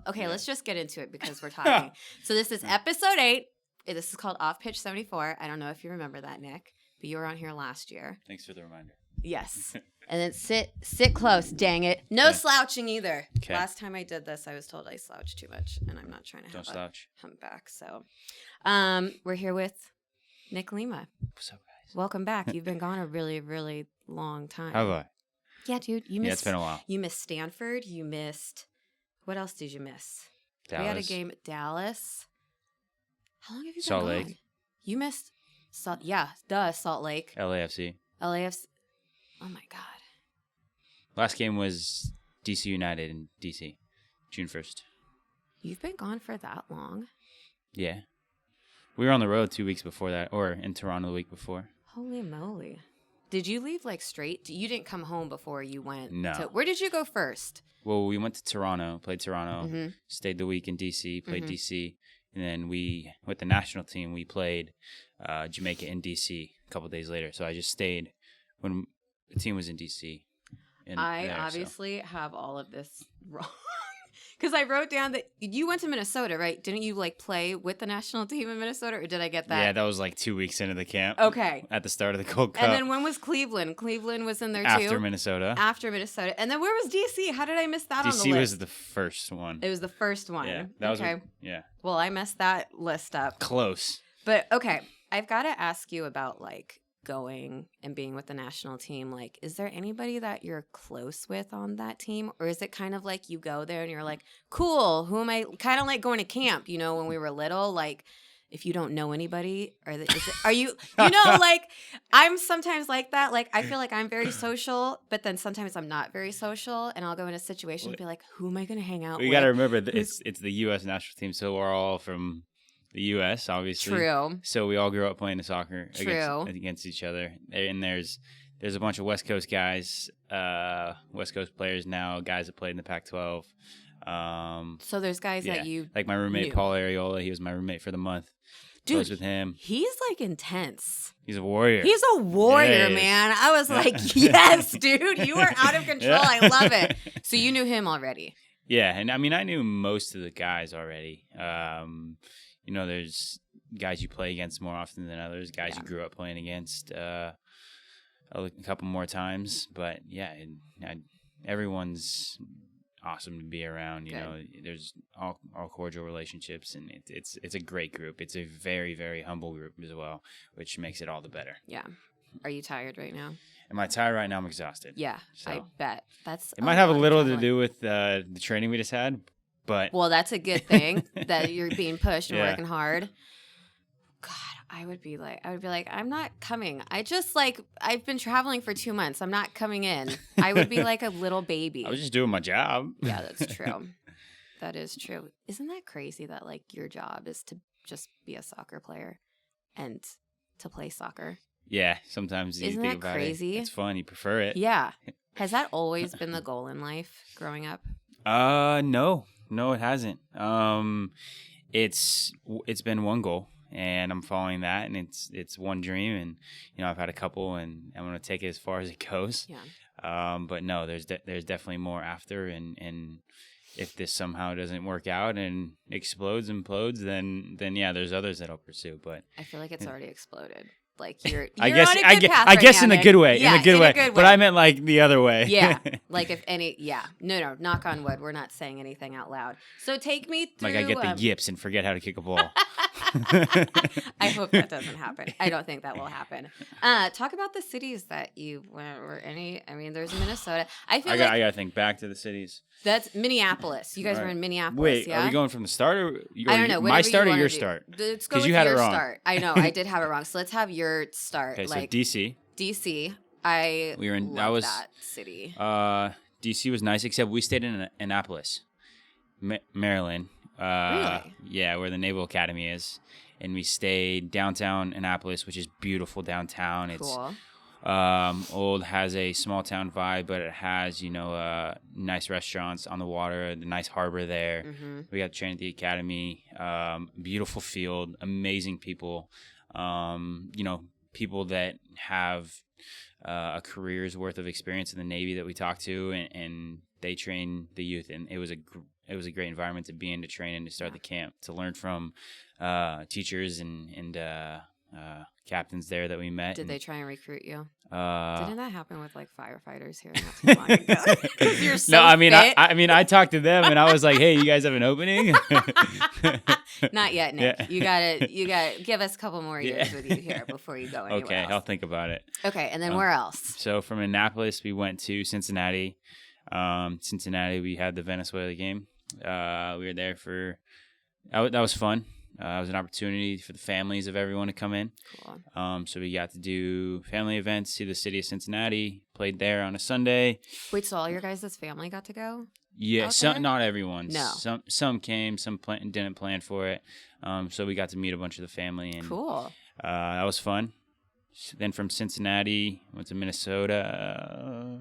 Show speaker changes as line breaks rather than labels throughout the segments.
Okay, let's just get into it because we're talking. So this is episode 8. This is called Off Pitch 74. I don't know if you remember that, Nick, but you were on here last year.
Thanks for the reminder.
Yes. And then sit close, dang it. No slouching either.
Okay.
Last time I did this, I was told I slouched too much, and I'm not trying to have a humpback. So we're here with Nick Lima.
What's up, guys?
Welcome back. You've been gone a really, really long time.
Have I?
Yeah, dude.
It's been a while.
You missed Stanford. You missed... What else did you miss?
Dallas.
We had a game at Dallas. How long have you been
Salt
gone?
Lake.
You missed... Salt Lake.
LAFC.
LAFC. Oh, my God.
Last game was DC United in DC, June 1st.
You've been gone for that long?
Yeah. We were on the road 2 weeks before that, or in Toronto the week before.
Holy moly. Did you leave, like, straight? You didn't come home before you went?
No.
Where did you go first?
Well, we went to Toronto, played Toronto, stayed the week in DC, played DC, and then with the national team, we played Jamaica in DC a couple days later. So I just stayed when the team was in DC.
I obviously have all of this wrong. Because I wrote down that you went to Minnesota, right? Didn't you, like, play with the national team in Minnesota, or did I get that?
Yeah, that was like 2 weeks into the camp.
Okay.
At the start of the Gold Cup.
And then when was Cleveland? Cleveland was in there, too?
After Minnesota.
After Minnesota. And then where was DC? How did I miss that on the list?
DC was the first one.
It was the first one.
Yeah. That was yeah.
Well, I messed that list up.
Close.
But, okay, I've got to ask you about, like, going and being with the national team. Like, is there anybody that you're close with on that team, or is it kind of like you go there and you're like, cool, who am I? Kind of like going to camp, you know, when we were little, like, if you don't know anybody, are you like, I'm sometimes like that. Like, I feel like I'm very social, but then sometimes I'm not very social, and I'll go in a situation and be like, who am I going to hang out with?
You got to remember that it's the U.S. national team, so we're all from the U.S., obviously.
True.
So we all grew up playing the soccer
True.
against each other. And there's a bunch of West Coast guys, West Coast players now, guys that played in the Pac-12.
So there's guys that you
like my roommate,
knew.
Paul Ariola. He was my roommate for the month.
Dude,
I was with him.
He's, like, intense.
He's a warrior.
He's a warrior, man. I was like, yes, dude, you are out of control.
Yeah.
I love it. So you knew him already.
Yeah, and I mean, I knew most of the guys already. You know, there's guys you play against more often than others, guys you grew up playing against a couple more times. But, yeah, everyone's awesome to be around. You know, there's all cordial relationships, and it's a great group. It's a very, very humble group as well, which makes it all the better.
Yeah. Are you tired right now?
Am I tired right now? I'm exhausted.
Yeah,
so,
I bet.
It might have a little to do with the training we just had. But
well, that's a good thing that you're being pushed and working hard. God, I would be like, I'm not coming. I've been traveling for 2 months. I'm not coming in. I would be like a little baby.
I was just doing my job.
Yeah, that's true. That is true. Isn't that crazy that, like, your job is to just be a soccer player and to play soccer?
Yeah, sometimes you think about
crazy?
It's fun. You prefer it.
Yeah. Has that always been the goal in life growing up?
No, it hasn't. It's been one goal, and I'm following that, and it's one dream, and you know I've had a couple, and I'm gonna take it as far as it goes.
Yeah.
But no, there's definitely more after, and if this somehow doesn't work out and implodes, then yeah, there's others that I'll pursue. But
I feel like it's already exploded. Like you're
I
on a good path right
guess
now,
in a
Nick.
good way.
Yeah,
in a good way. But I meant like the other way.
Yeah. Like if any, yeah. No, knock on wood. We're not saying anything out loud. So take me through.
Like I get the yips and forget how to kick a ball.
I hope that doesn't happen. I don't think that will happen. Talk about the cities that you went or any. I mean, there's Minnesota. I
gotta think back to the cities.
That's Minneapolis. You guys were in Minneapolis.
Wait,
yeah?
are we going from the start or
I don't know.
My start
you
or your
do.
start?
Let's go with
you had
your
it wrong.
start. I know. I did have it wrong. So let's have your start.
Okay,
like
so DC.
DC. Love that city.
DC was nice, except we stayed in Annapolis, Maryland.
Really?
Yeah, where the Naval Academy is. And we stayed downtown Annapolis, which is beautiful downtown.
Cool.
It's old, has a small town vibe, but it has, nice restaurants on the water, the nice harbor there.
Mm-hmm.
We got trained at the academy. Beautiful field, amazing people. People that have a career's worth of experience in the Navy that we talked to, and they train the youth, and it was a great environment to be in, to train and to start the camp, to learn from teachers and captains there that we met.
Did they try and recruit you?
Uh,
Didn't that happen with like firefighters here not too long ago? 'Cause you're so
no, I mean,
fit.
I talked to them and I was like, "Hey, you guys have an opening?"
Not yet, Nick.
Yeah.
You gotta give us a couple more years with you here before you go anywhere
Okay,
else.
I'll think about it.
Okay, and then where else?
So from Annapolis, we went to Cincinnati. Cincinnati, we had the Venezuela game. We were there for that was fun. It was an opportunity for the families of everyone to come in.
Cool.
So we got to do family events, see the city of Cincinnati, played there on a Sunday.
Wait, so all your guys' family got to go?
Yeah,
out there?
not everyone.
No.
Some came, some didn't plan for it. So we got to meet a bunch of the family, and
Cool.
that was fun. Then from Cincinnati, went to Minnesota.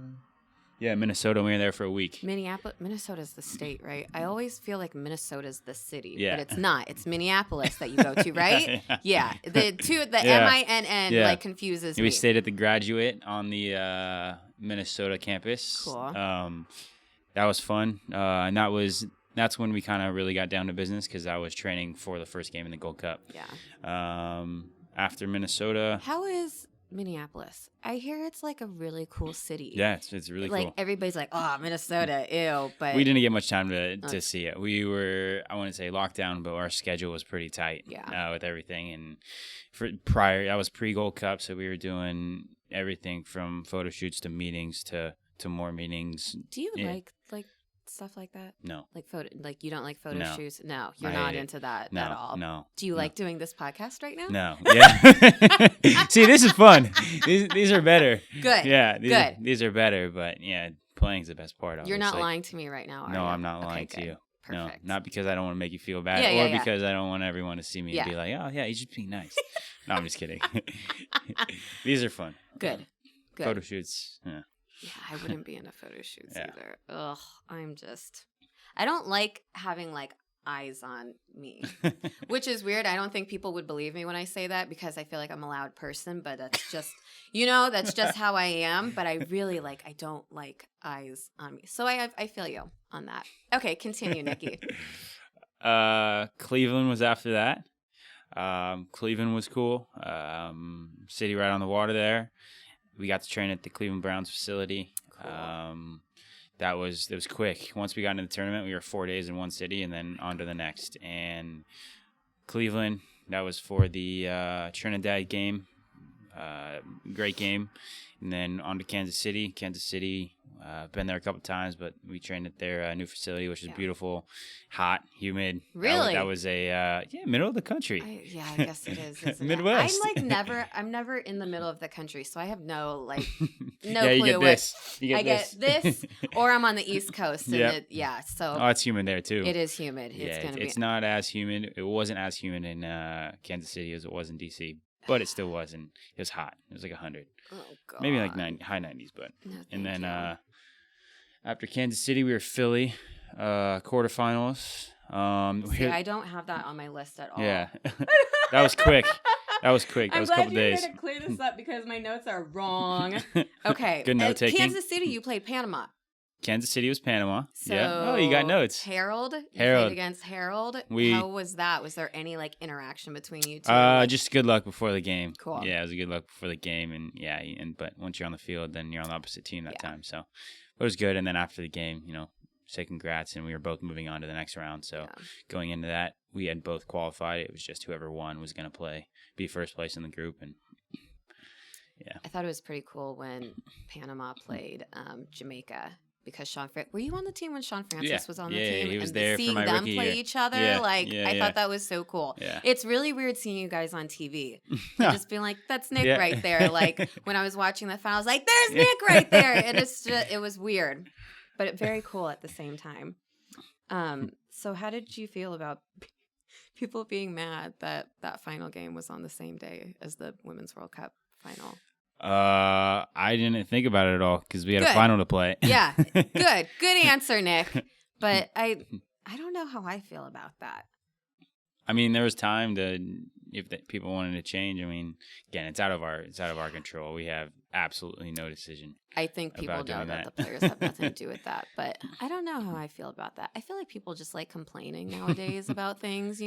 Minnesota. We were there for a week.
Minnesota's the state, right? I always feel like Minnesota's the city,
Yeah.
but it's not. It's Minneapolis that you go to, right?
Yeah.
The
Yeah.
MINN
Yeah.
like confuses me.
We stayed at the Graduate on the Minnesota campus.
Cool.
That was fun. And that's when we kind of really got down to business, because I was training for the first game in the Gold Cup.
Yeah.
After Minnesota.
How is Minneapolis? I hear it's like a really cool city.
Yeah, it's really
like
cool.
everybody's like, oh, Minnesota, ew. But
We didn't get much time to see it. We were, I wouldn't say locked down, but our schedule was pretty tight.
Yeah.
With everything. And that was pre-Gold Cup, so we were doing everything from photo shoots to meetings to more meetings.
do you like stuff like that?
No.
Like you don't like photo
No.
shoots? No, you're
I
not
hate it.
into that
No,
at all.
no.
Do you
no.
like doing this podcast right now?
No. Yeah. See, this is fun. These are better.
Good.
Yeah.
Good.
These are better, but yeah, playing's the best part.
You're not
obviously.
lying to me right now, are
No,
you?
I'm not
Okay,
lying to
good.
you.
Perfect.
No, not because I don't want to make you feel bad,
Yeah,
or
yeah.
because I don't want everyone to see me
Yeah.
and be like, "Oh, yeah, he's just being nice." No, I'm just kidding. These are fun.
Good. Good.
Photo shoots. Yeah.
Yeah, I wouldn't be into photo shoots
Yeah.
either. Ugh, I don't like having like eyes on me, which is weird. I don't think people would believe me when I say that, because I feel like I'm a loud person, but that's just, that's just how I am. But I really I don't like eyes on me. So I feel you on that. Okay, continue, Nikki.
Cleveland was after that. Cleveland was cool. City right on the water there. We got to train at the Cleveland Browns facility.
Cool.
That was quick. Once we got into the tournament, we were 4 days in one city and then on to the next. And Cleveland, that was for the Trinidad game. Great game. And then on to Kansas City. Been there a couple times, but we trained at their new facility, which is beautiful, hot, humid.
Really?
That was a middle of the country.
I guess it is. Isn't
Midwest.
I'm never in the middle of the country, so I have no
Yeah, you
clue
get
what
this. You get
I get this, or I'm on the East Coast, and so
Oh, it's humid there too.
it is humid.
It's not as humid. It wasn't as humid in Kansas City as it was in DC, but it still wasn't. It was hot. It was like 100,
Oh God.
maybe like high 90s. But
No,
and
thank
then
you.
after Kansas City, we were Philly, quarterfinals.
See, I don't have that on my list at all.
Yeah, that was quick. That was a
I'm
couple
glad you're
days.
going to clear this up because my notes are wrong. Okay.
Good note taking.
Kansas City, you played Panama.
Kansas City was Panama.
So
yeah. Oh, you got notes.
Harold. You
Harold.
played against Harold.
We-
How was that? Was there any interaction between you two?
Just good luck before the game.
Cool.
Yeah, it was a good luck before the game, and but once you're on the field, then you're on the opposite team that time. So it was good. And then after the game, say congrats, and we were both moving on to the next round. So going into that, we had both qualified. It was just whoever won was going to be first place in the group, and
I thought it was pretty cool when Panama played Jamaica. Because were you on the team when Sean Francis was on the team?
He was
and
there
seeing
for my
them
rookie
play
year.
each other, I thought that was so cool.
Yeah.
It's really weird seeing you guys on TV. And just being like, that's Nick right there. Like when I was watching the final, I was like, there's Nick right there. And it was weird, but very cool at the same time. So how did you feel about people being mad that final game was on the same day as the Women's World Cup final?
I didn't think about it at all because we had
Good.
a final to play.
Yeah, good answer, Nick. But I don't know how I feel about that.
I mean, there was time to, if people wanted to change, I mean, again, it's out of our control. We have absolutely no decision.
I think people know that the players have nothing to do with that, but I don't know how I feel about that. I feel like people just like complaining nowadays about things,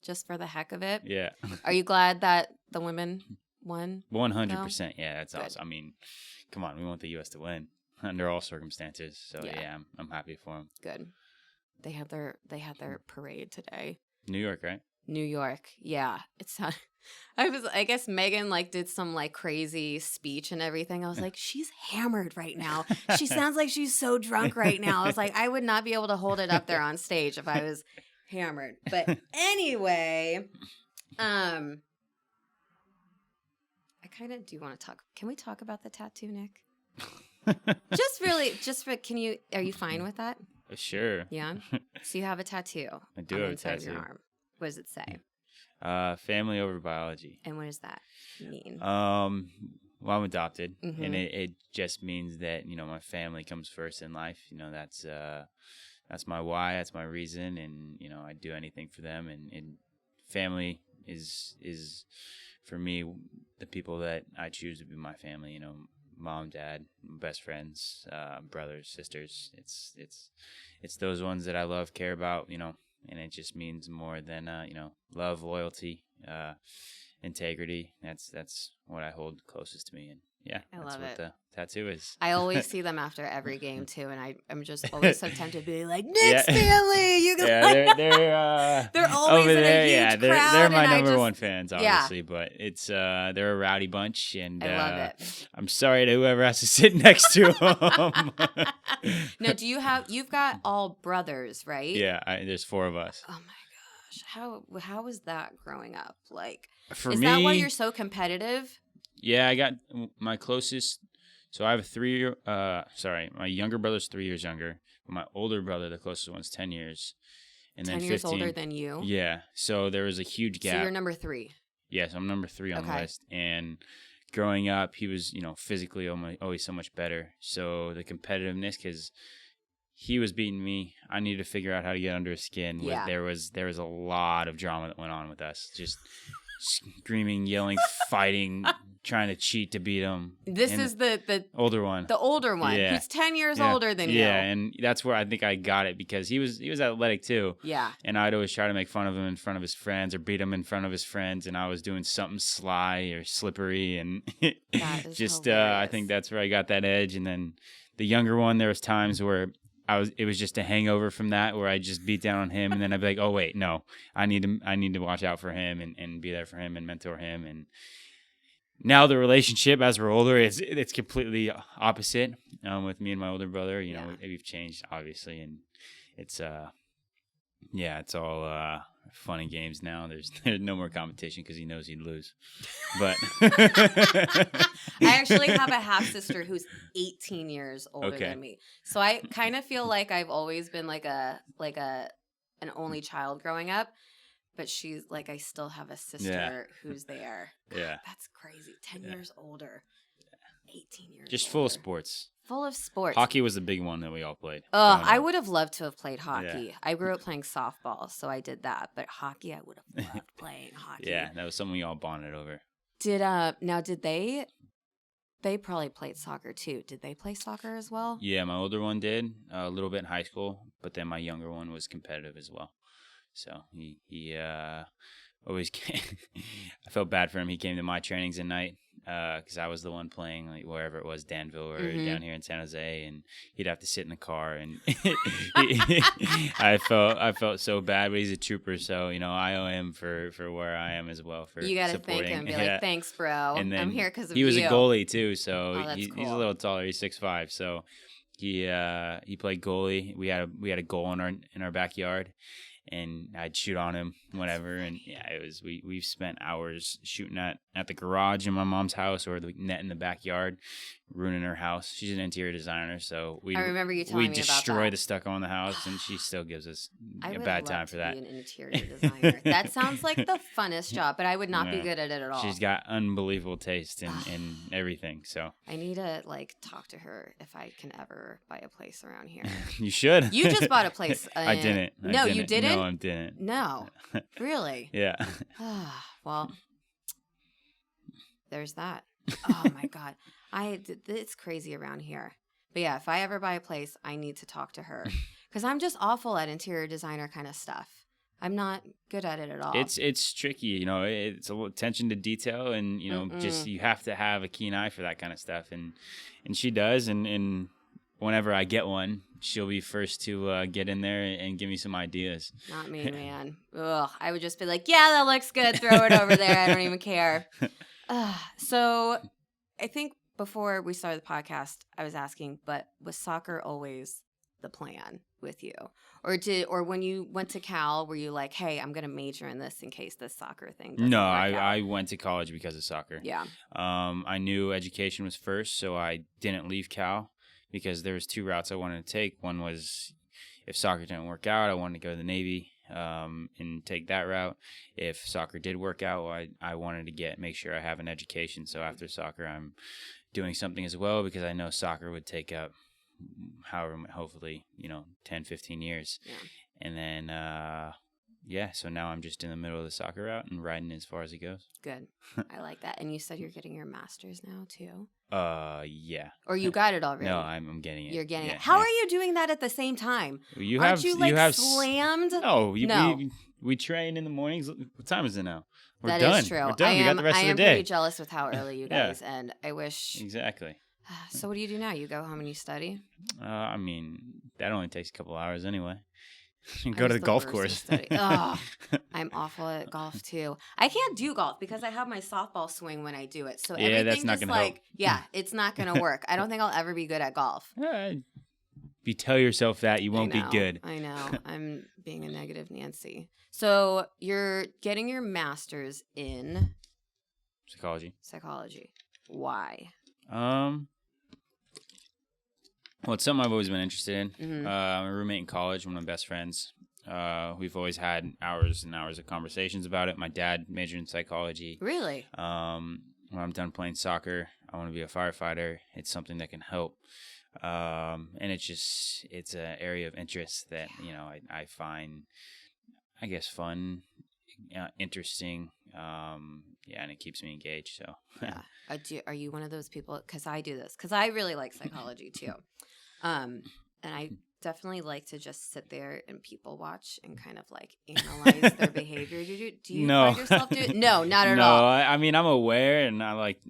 just for the heck of it.
Yeah.
Are you glad that the women won?
100%. Yeah, that's awesome. I mean, come on, we want the U.S. to win under all circumstances. So yeah, I'm happy for them.
Good. They had their parade today.
New York, right?
New York, yeah. I guess Megan did some crazy speech and everything. I was like, she's hammered right now. She sounds like she's so drunk right now. I was like, I would not be able to hold it up there on stage if I was hammered. But anyway, I kind of do want to talk. Can we talk about the tattoo, Nick? Are you fine with that?
Sure.
Yeah. So you have a tattoo.
I do have a tattoo.
Of your arm. What does it say?
Family over biology.
And what does that mean?
Well, I'm adopted, and it just means that my family comes first in life. That's my why. That's my reason, and I do anything for them. And family is for me the people that I choose to be my family. Mom, dad, best friends, brothers, sisters. It's those ones that I love, care about. And it just means more than love, loyalty, integrity. That's what I hold closest to me, and that's what the tattoo is.
I always see them after every game too, and I'm just always so tempted to be like, Nick's family. You can they're always
over
in
there.
A huge
They're
crowd,
my number one fans, obviously, but it's they're a rowdy bunch, and
I love it.
I'm sorry to whoever has to sit next to them.
Now, you've got all brothers, right?
Yeah, there's 4 of us.
Oh my gosh, how was that growing up?
For
is
me,
that why you're so competitive?
Yeah, I got my closest. So I have my younger brother's 3 years younger, but my older brother, the closest one's 10 years, and
10
then 15
years older than you.
Yeah, so there was a huge gap.
So you're number 3.
Yes, I'm number 3 on the list, and growing up, he was physically always so much better. So the competitiveness, because he was beating me, I needed to figure out how to get under his skin.
Yeah.
There was a lot of drama that went on with us, just screaming, yelling, fighting, trying to cheat to beat him.
This is the
older one.
The older one, who's 10 years older than you.
Yeah, and that's where I think I got it, because he was athletic too.
Yeah.
And I'd always try to make fun of him in front of his friends or beat him in front of his friends, and I was doing something sly or slippery, and
that is
just
hilarious.
I think that's where I got that edge. And then the younger one, there was times where it was just a hangover from that, where I just beat down on him, and then I'd be like, oh wait, no, I need to watch out for him and be there for him and mentor him. And now the relationship, as we're older, it's completely opposite. With me and my older brother, we've changed obviously, and it's it's all fun and games now. There's no more competition because he knows he'd lose. But
I actually have a half sister who's 18 years older than me, so I kind of feel like I've always been an only child growing up. But she's I still have a sister who's there. God,
yeah,
that's crazy. 10 years older, 18 years.
Just
older.
full of sports.
Full of sports.
Hockey was the big one that we all played.
I would have loved to have played hockey.
Yeah.
I grew up playing softball, so I did that. But hockey, I would have loved playing hockey.
Yeah, that was something we all bonded over.
Did they probably played soccer too? Did they play soccer as well?
Yeah, my older one did a little bit in high school, but then my younger one was competitive as well. So he always came. I felt bad for him. He came to my trainings at night because I was the one playing wherever it was, Danville or down here in San Jose, and he'd have to sit in the car. And I felt so bad, but he's a trooper, so I owe him for where I am as well. For
you gotta
supporting.
thank him. Be like, thanks, bro.
And then
I'm here because of you.
He was a goalie too, so
he's
a little taller. He's 6'5", so he played goalie. We had a goal in our backyard. And I'd shoot on him whenever, and it was we've spent hours shooting at the garage in my mom's house or the net in the backyard, ruining her house. She's an interior designer, so
I remember you telling me about that.
We destroy the stucco on the house, and she still gives us a bad time for that.
I would love to be an interior designer. That sounds like the funnest job, but I would not be good at it at all.
She's got unbelievable taste in everything. So
I need to talk to her if I can ever buy a place around here.
You should.
You just bought a place.
I didn't.
You didn't?
No, I didn't.
No. Really?
Yeah.
Well, there's that. Oh my God. It's crazy around here. But yeah, if I ever buy a place, I need to talk to her because I'm just awful at interior designer kind of stuff. I'm not good at it at all.
It's tricky, you know. It's a little attention to detail, and you know, just you have to have a keen eye for that kind of stuff, and she does, and whenever I get one, she'll be first to get in there and give me some ideas.
Not me, man. Ugh, I would just be like, yeah, that looks good. Throw it over there. I don't even care. So I think before we started the podcast, I was asking, but was soccer always the plan with you? Or when you went to Cal, were you like, hey, I'm going to major in this in case this soccer thing doesn't
No,
work out?
I went to college because of soccer.
Yeah.
I knew education was first, so I didn't leave Cal because there was two routes I wanted to take. One was if soccer didn't work out, I wanted to go to the Navy and take that route. If soccer did work out, I wanted to make sure I have an education. So after soccer, I'm doing something as well because I know soccer would take up hopefully, 10, 15 years.
Yeah.
And then, so now I'm just in the middle of the soccer route and riding as far as it goes.
Good. I like that. And you said you're getting your master's now too?
Yeah.
Or you got it already?
No, I'm getting it.
You're getting it. How are you doing that at the same time? Aren't you slammed?
No,
No.
We train in the mornings. What time is it now? We're
That
done.
is true.
We're done. We got the rest of the day.
I am pretty jealous with how early you guys, and I wish.
Exactly.
So what do you do now? You go home and you study?
I mean, that only takes a couple hours anyway. Go to the golf course.
Oh, I'm awful at golf too. I can't do golf because I have my softball swing when I do it. So everything
that's not
just
gonna help.
Yeah, it's not going to work. I don't think I'll ever be good at golf.
If you tell yourself that, you won't be good.
I know. I'm being a negative Nancy. So you're getting your master's in psychology. Why?
Well, it's something I've always been interested in.
Mm-hmm.
I'm a roommate in college, one of my best friends. We've always had hours and hours of conversations about it. My dad majored in psychology.
Really?
When I'm done playing soccer, I want to be a firefighter. It's something that can help. And it's an area of interest that, I find, I guess, fun, interesting. And it keeps me engaged. So,
yeah. Are you one of those people? Because I do this. Because I really like psychology too, and I definitely like to just sit there and people watch and kind of like analyze their behavior. Do you find yourself doing? No, not at all.
No, I mean I'm aware, and I like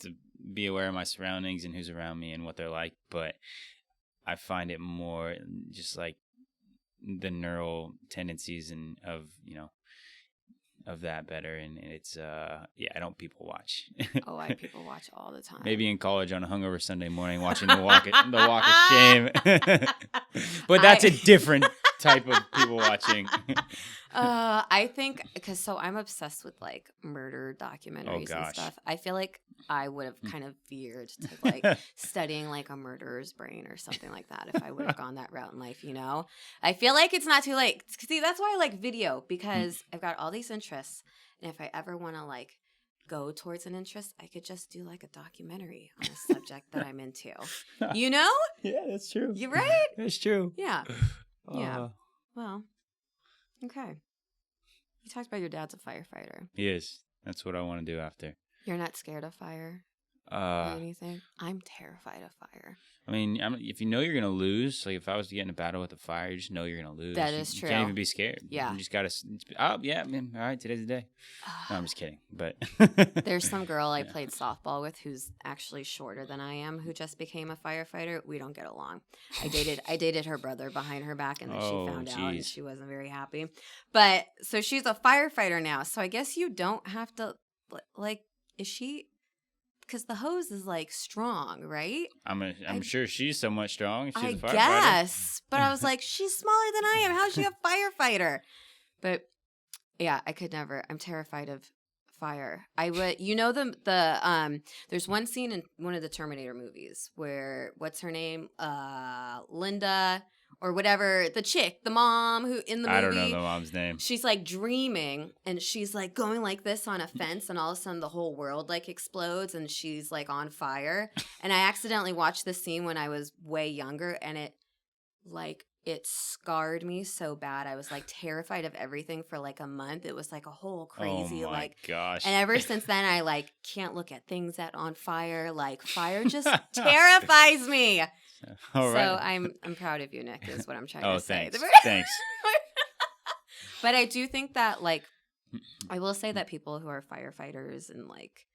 to be aware of my surroundings and who's around me and what they're like. But I find it more just like the neural tendencies and of that better, and it's I don't people watch.
Oh, I people watch all the time.
Maybe in college on a hungover Sunday morning watching the walk of shame. But that's a different type of people watching.
I think because I'm obsessed with like murder documentaries and stuff. I feel like I would have kind of veered to like studying like a murderer's brain or something like that if I would have gone that route in life, I feel like it's not too late. See, that's why I like video, because I've got all these interests, and if I ever want to like go towards an interest, I could just do like a documentary on a subject that I'm into.
Yeah, that's true.
You're right?
That's true.
Yeah. Yeah. Well, okay. You talked about your dad's a firefighter.
He is. That's what I want to do after.
You're not scared of fire or anything? I'm terrified of fire.
I mean, if you know you're going to lose, like if I was to get in a battle with a fire, you just know you're going to lose.
That is true.
You can't even be scared.
Yeah.
You just got to, all right, today's the day. No, I'm just kidding. But
there's some girl I played softball with who's actually shorter than I am, who just became a firefighter. We don't get along. I dated her brother behind her back, and then she found out, and she wasn't very happy. But so she's a firefighter now. So I guess you don't have to, like, is she... Because the hose is like strong, right?
I'm sure she's somewhat strong. She's a firefighter.
Guess, but I was like, she's smaller than I am. How's she a firefighter? But yeah, I could never. I'm terrified of fire. I would, there's one scene in one of the Terminator movies where what's her name, Linda. Or whatever, the mom who in the movie.
I don't know the mom's name.
She's like dreaming, and she's like going like this on a fence, and all of a sudden the whole world like explodes, and she's like on fire. And I accidentally watched this scene when I was way younger, and it it scarred me so bad. I was like terrified of everything for like a month. It was like a whole crazy
oh my
like
gosh.
and ever since then I like can't look at things that on fire. Like fire just terrifies me.
All
So
right.
I'm proud of you, Nick, is what I'm trying
Oh,
to say.
thanks.
But I do think that like I will say that people who are firefighters and like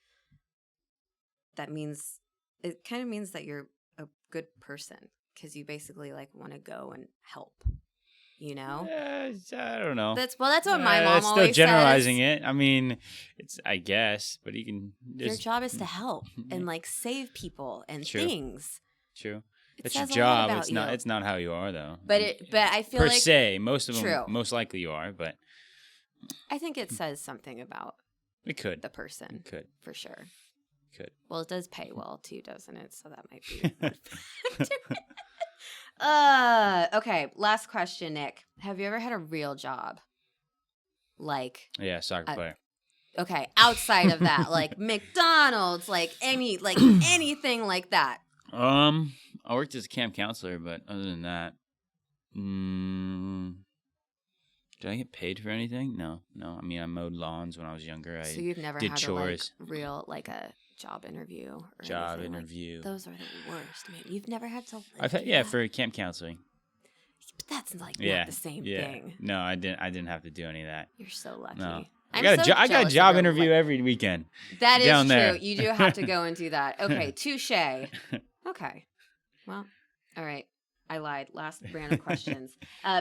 that means it kind of means that you're a good person because you basically like want to go and help, you know?
I don't know.
That's what my mom
That's still
always
generalizing
says.
it. I mean, it's I guess, but you can.
Your job is to help and like save people and
True.
things.
True.
It
It's your
says a lot
job.
about
It's not.
you.
It's not how you are though.
But I feel
per
like
se, most of them,
True.
most likely you are. But
I think it says something about
it could.
the person.
It could.
For sure.
Could.
Well, it does pay well too, doesn't it? So that might be. Okay. Last question, Nick. Have you ever had a real job? Like,
Yeah, soccer player.
Okay, outside of that, like McDonald's, like anything like that.
I worked as a camp counselor, but other than that, did I get paid for anything? No. I mean, I mowed lawns when I was younger.
So you've never
did
had
chores.
a real like a job interview or
Job
anything
interview.
Like, those are the worst, man. You've never had to. Like,
I've had for camp counseling.
But that's like not the same thing.
No, I didn't have to do any of that.
You're so lucky.
No.
I
got a job interview every weekend.
That is
down
true.
there.
You do have to go and do that. Okay, touche. Okay. Well, all right. I lied. Last random questions.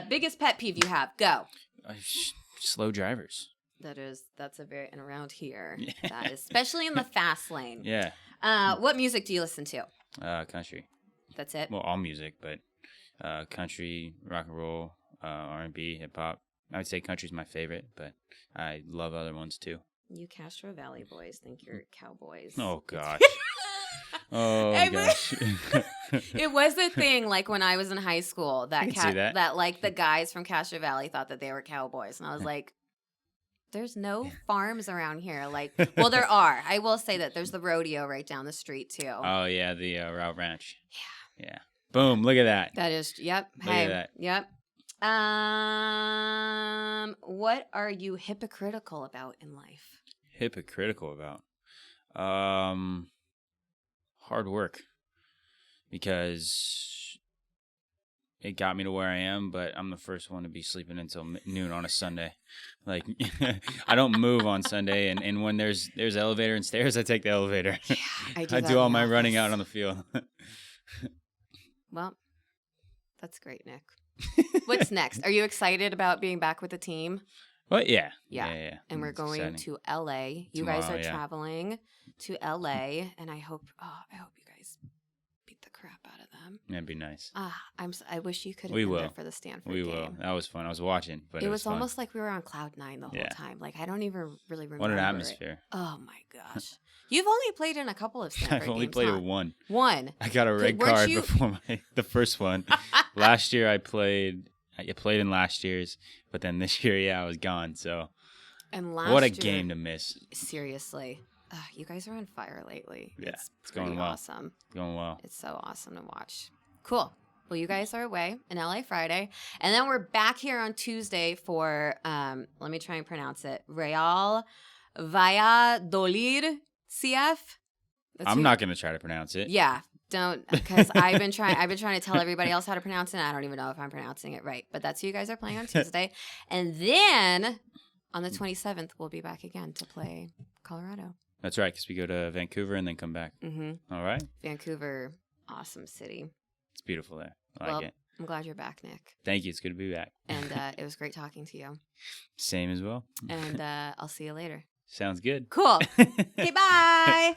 Biggest pet peeve you have? Go.
Slow drivers.
That's a very and around here. That is especially in the fast lane.
Yeah.
What music do you listen to?
Country.
That's it.
Well, all music, but country, rock and roll, R&B, hip hop. I would say country's my favorite, but I love other ones too.
You Castro Valley boys think you're cowboys.
Oh gosh. Oh gosh.
It was a thing like when I was in high school that like the guys from Castro Valley thought that they were cowboys, and I was like, there's no farms around here. Like, well, there are. I will say that there's the rodeo right down the street too.
Oh yeah, the Route Ranch.
Yeah.
Yeah. Boom! Look at that.
That is. Yep.
Look at that.
Yep. What are you hypocritical about in life?
Hypocritical about? Hard work. Because it got me to where I am, but I'm the first one to be sleeping until noon on a Sunday. Like, I don't move on Sunday, and when there's elevator and stairs, I take the elevator.
Yeah, I
do all my running out on the field.
Well, that's great, Nick. What's next? Are you excited about being back with the team?
Well, yeah.
And we're going
exciting.
to LA. You
Tomorrow,
guys are traveling to LA, and I hope you guys beat the crap out of them.
That'd be nice.
I wish you could have been there for the Stanford game.
We will. That was fun. I was watching, but it was fun.
Almost like we were on cloud nine the whole time. Like I don't even really remember.
What an atmosphere!
Oh my gosh. You've only played in a couple of Stanford
I've only
games,
played one.
One.
I got a red card before the first one. Last year I played in last year's, but then this year, I was gone. So,
and what
a
year,
game to miss.
Seriously, you guys are on fire lately.
Yeah,
it's
going well.
Awesome.
It's going well.
It's so awesome to watch. Cool. Well, you guys are away in LA Friday, and then we're back here on Tuesday for let me try and pronounce it. Real Valladolid CF.
I'm not going to try to pronounce it.
Yeah, don't, because I've been trying to tell everybody else how to pronounce it, and I don't even know if I'm pronouncing it right. But that's who you guys are playing on Tuesday. And then on the 27th, we'll be back again to play Colorado.
That's right, because we go to Vancouver and then come back.
Mm-hmm.
All right.
Vancouver, awesome city.
It's beautiful there. I like it.
I'm glad you're back, Nick.
Thank you. It's good to be back.
And it was great talking to you.
Same as well.
And I'll see you later.
Sounds good.
Cool. Okay, bye.